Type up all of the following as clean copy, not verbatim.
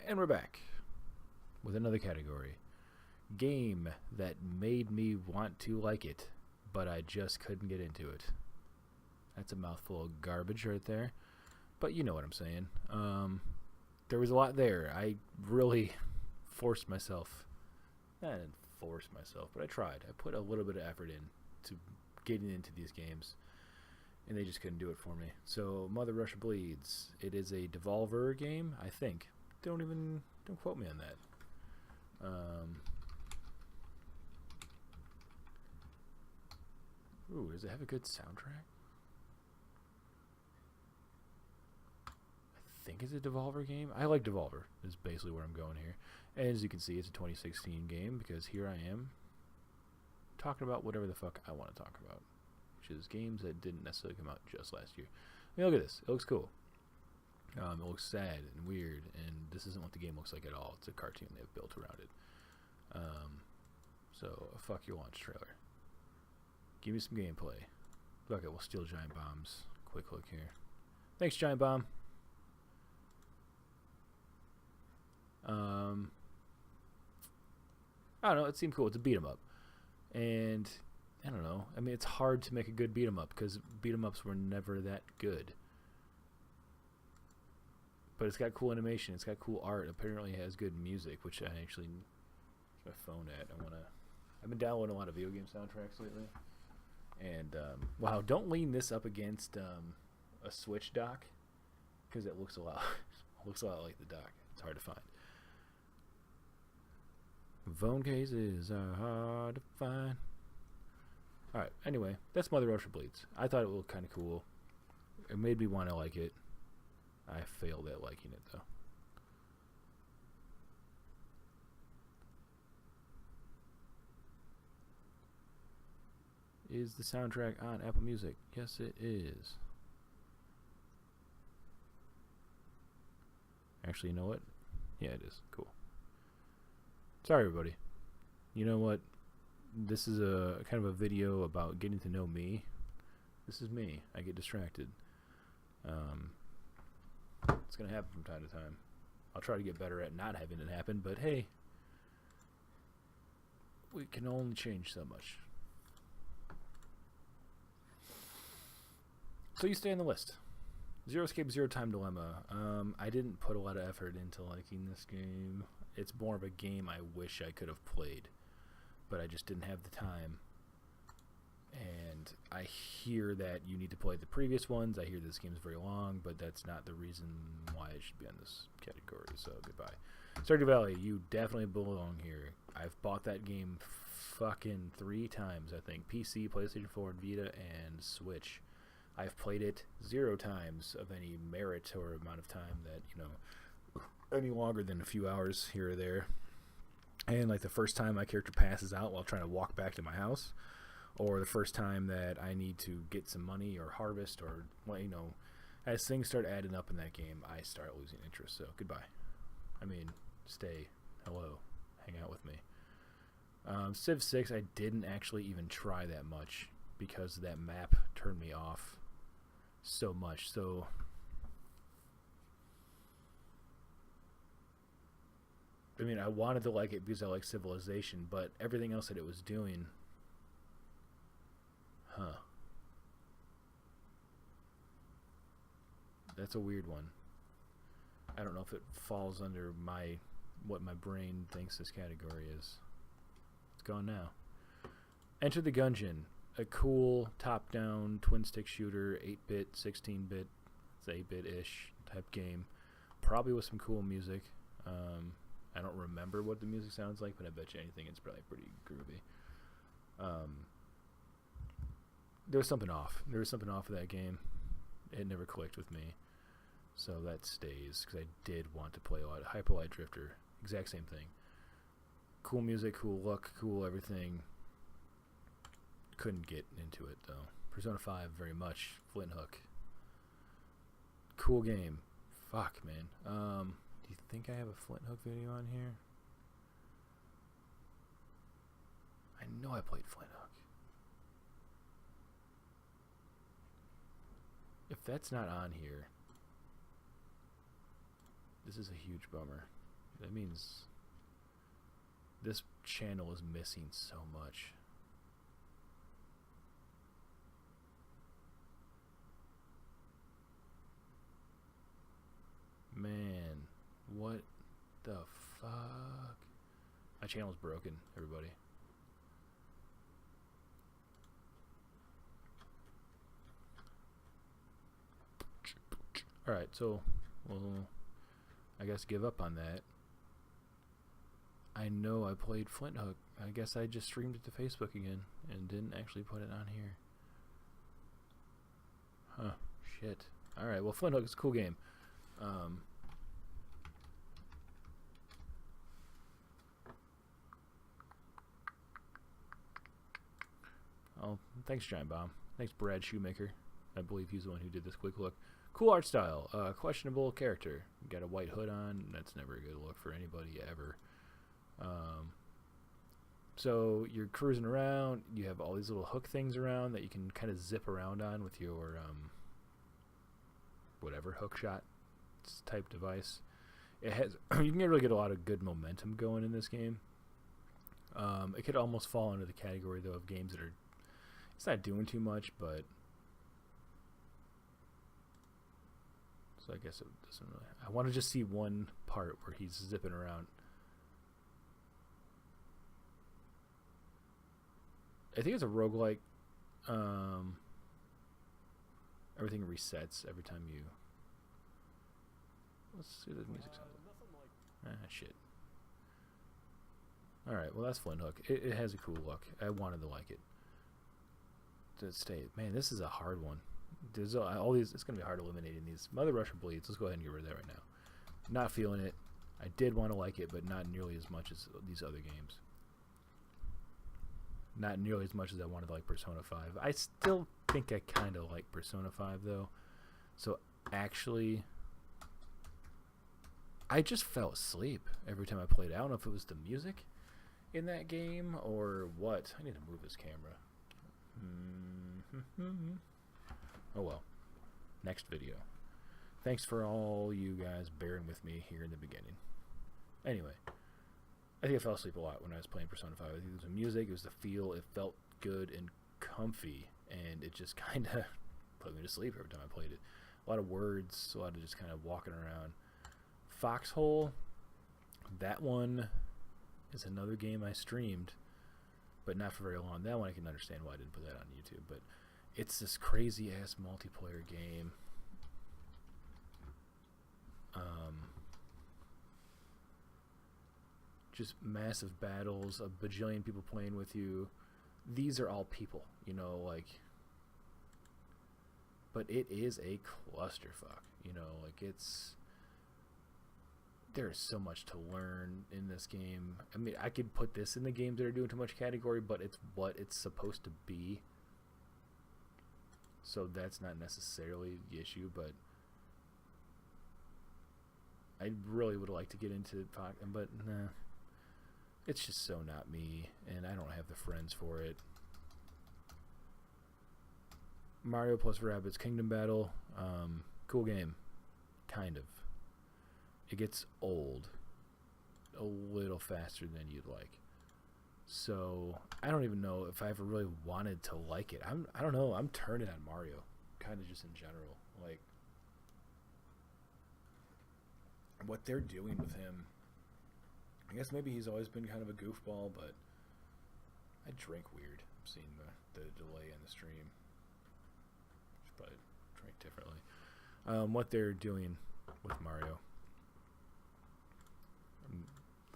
And we're back with another category. Game that made me want to like it, but I just couldn't get into it. That's a mouthful of garbage right there. But you know what I'm saying. There was a lot there. I really forced myself. I didn't force myself, but I tried. I put a little bit of effort in to getting into these games, and they just couldn't do it for me. So Mother Russia Bleeds. It is a Devolver game, I think. Don't quote me on that. Ooh, does it have a good soundtrack? I think it's a Devolver game. I like Devolver, is basically where I'm going here. And as you can see, it's a 2016 game because here I am talking about whatever the fuck I want to talk about, which is games that didn't necessarily come out just last year. I mean, look at this. It looks cool. It looks sad and weird, and this isn't what the game looks like at all. It's a cartoon they've built around it. So, fuck your launch trailer. Give me some gameplay. Look, we'll steal Giant Bombs. Quick look here. Thanks, Giant Bomb. I don't know. It seemed cool. It's a beat 'em up, and I don't know. I mean, it's hard to make a good beat 'em up because beat 'em ups were never that good. But it's got cool animation. It's got cool art. Apparently, it has good music, which I actually. Where's my phone at? I've been downloading a lot of video game soundtracks lately. And wow, don't lean this up against a Switch dock because it looks a lot like the dock. It's hard to find. Phone cases are hard to find. All right. Anyway, that's Mother Russia Bleeds. I thought it looked kind of cool. It made me want to like it. I failed at liking it though. Is the soundtrack on Apple Music? Yes, it is. Actually, you know what? Yeah, it is. Cool. Sorry, everybody. You know what? This is a kind of a video about getting to know me. This is me. I get distracted. It's going to happen from time to time. I'll try to get better at not having it happen, but hey, we can only change so much. So you stay on the list. Zero Escape, Zero Time Dilemma. I didn't put a lot of effort into liking this game. It's more of a game I wish I could have played, but I just didn't have the time. And I hear that you need to play the previous ones. I hear this game is very long, but that's not the reason why it should be on this category. So goodbye. Stardew Valley, you definitely belong here. I've bought that game fucking 3 times, I think. PC, PlayStation 4, Vita, and Switch. I've played it 0 times of any merit or amount of time that, you know, any longer than a few hours here or there. And like the first time my character passes out while trying to walk back to my house, or the first time that I need to get some money or harvest, or, well, you know, as things start adding up in that game, I start losing interest. So goodbye. I mean, stay. Hello. Hang out with me. Civ 6, I didn't actually even try that much because that map turned me off so much. So I mean, I wanted to like it because I like Civilization, but everything else that it was doing, that's a weird one. I don't know if it falls under what my brain thinks this category is. It's gone now. Enter the Gungeon. A cool top-down twin-stick shooter, 8-bit, 16-bit, it's 8-bit-ish type game. Probably with some cool music. I don't remember what the music sounds like, but I bet you anything it's probably pretty groovy. There was something off. There was something off of that game. It never clicked with me. So that stays, because I did want to play a lot. Hyper Light Drifter, exact same thing. Cool music, cool look, cool everything. Couldn't get into it though. Persona 5 very much. Flint Hook. Cool game. Fuck, man. Do you think I have a Flint Hook video on here? I know I played Flint Hook. If that's not on here, this is a huge bummer. That means this channel is missing so much. Man, what the fuck? My channel's broken, everybody. Alright, so we'll, I guess, give up on that. I know I played Flint Hook. I guess I just streamed it to Facebook again and didn't actually put it on here. Huh, shit. Alright, well, Flint Hook is a cool game. Oh, thanks, Giant Bomb. Thanks, Brad Shoemaker. I believe he's the one who did this quick look. Cool art style. Questionable character. Got a white hood on. That's never a good look for anybody ever. So you're cruising around. You have all these little hook things around that you can kind of zip around on with your whatever hook shot type device. It has you can really get a lot of good momentum going in this game. It could almost fall under the category though of games that are it's not doing too much, but so I guess it doesn't really. I want to just see one part where he's zipping around. I think it's a roguelike. Everything resets every time you. Let's see what the music sounds like. Ah, shit. Alright, well, that's Flint Hook. It has a cool look. I wanted to like it. To stay. Man, this is a hard one. There's all these. It's going to be hard eliminating these. Mother Russia Bleeds. Let's go ahead and get rid of that right now. Not feeling it. I did want to like it, but not nearly as much as these other games. Not nearly as much as I wanted to like Persona 5. I still think I kind of like Persona 5, though. So, actually, I just fell asleep every time I played it. I don't know if it was the music in that game or what. I need to move this camera. Oh, well. Next video. Thanks for all you guys bearing with me here in the beginning. Anyway. I think I fell asleep a lot when I was playing Persona 5. I think it was the music, it was the feel, it felt good and comfy, and it just kind of put me to sleep every time I played it. A lot of words, a lot of just kind of walking around. Foxhole, that one is another game I streamed, but not for very long. That one I can understand why I didn't put that on YouTube, but it's this crazy-ass multiplayer game. Just massive battles, a bajillion people playing with you. These are all people, you know, like. But it is a clusterfuck, you know, like it's. There's so much to learn in this game. I mean, I could put this in the games that are doing too much category, but it's what it's supposed to be. So that's not necessarily the issue, but. I really would like to get into but nah. It's just so not me, and I don't have the friends for it. Mario plus Rabbids Kingdom Battle, cool game, kind of. It gets old a little faster than you'd like. So I don't even know if I ever really wanted to like it. I don't know. I'm turning on Mario, kind of just in general. Like what they're doing with him. I guess maybe he's always been kind of a goofball, but I drink weird. I'm seeing the delay in the stream. Should probably drink differently. What they're doing with Mario. I'm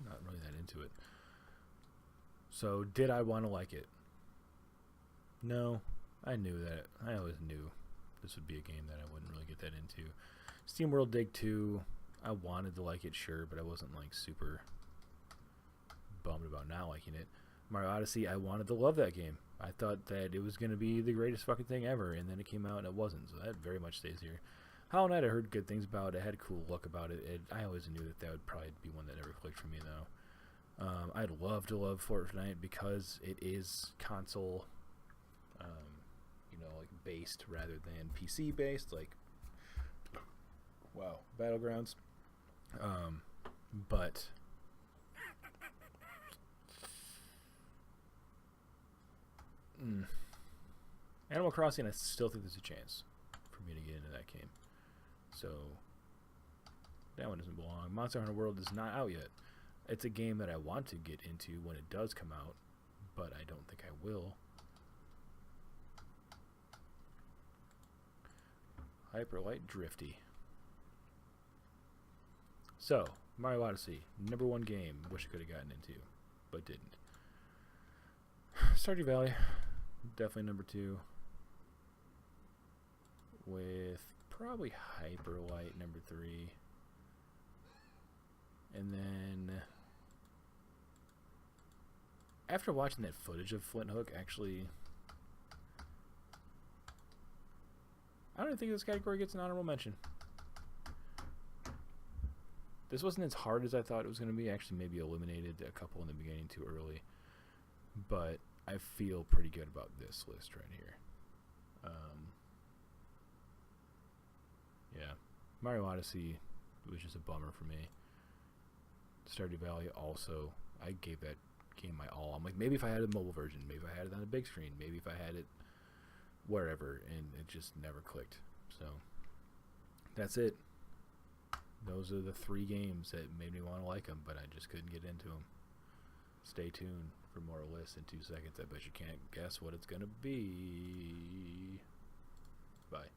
not really that into it. So, did I want to like it? No. I knew that. I always knew this would be a game that I wouldn't really get that into. SteamWorld Dig 2, I wanted to like it, sure, but I wasn't like super bummed about not liking it. Mario Odyssey, I wanted to love that game. I thought that it was going to be the greatest fucking thing ever, and then it came out and it wasn't, so that very much stays here. Hollow Knight, I heard good things about it. It had a cool look about it. I always knew that would probably be one that never clicked for me, though. I'd love to love Fortnite because it is console, you know, like based rather than PC based, like, wow, Battlegrounds. But Animal Crossing, I still think there's a chance for me to get into that game. So that one doesn't belong. Monster Hunter World is not out yet. It's a game that I want to get into when it does come out, but I don't think I will. Hyperlight Drifty. So, Mario Odyssey, #1 game. Wish I could have gotten into, but didn't. Stardew Valley, definitely #2. With probably Hyperlight #3. And then, after watching that footage of Flint Hook, actually, I don't even think this category gets an honorable mention. This wasn't as hard as I thought it was going to be. Actually, maybe eliminated a couple in the beginning too early. But I feel pretty good about this list right here. Yeah. Mario Odyssey was just a bummer for me. Stardew Valley also, I gave that game my all. I'm like, maybe if I had a mobile version, maybe if I had it on a big screen, maybe if I had it wherever, and it just never clicked. So that's it. Those are the 3 games that made me want to like them, but I just couldn't get into them. Stay tuned for more lists in 2 seconds. I bet you can't guess what it's going to be. Bye.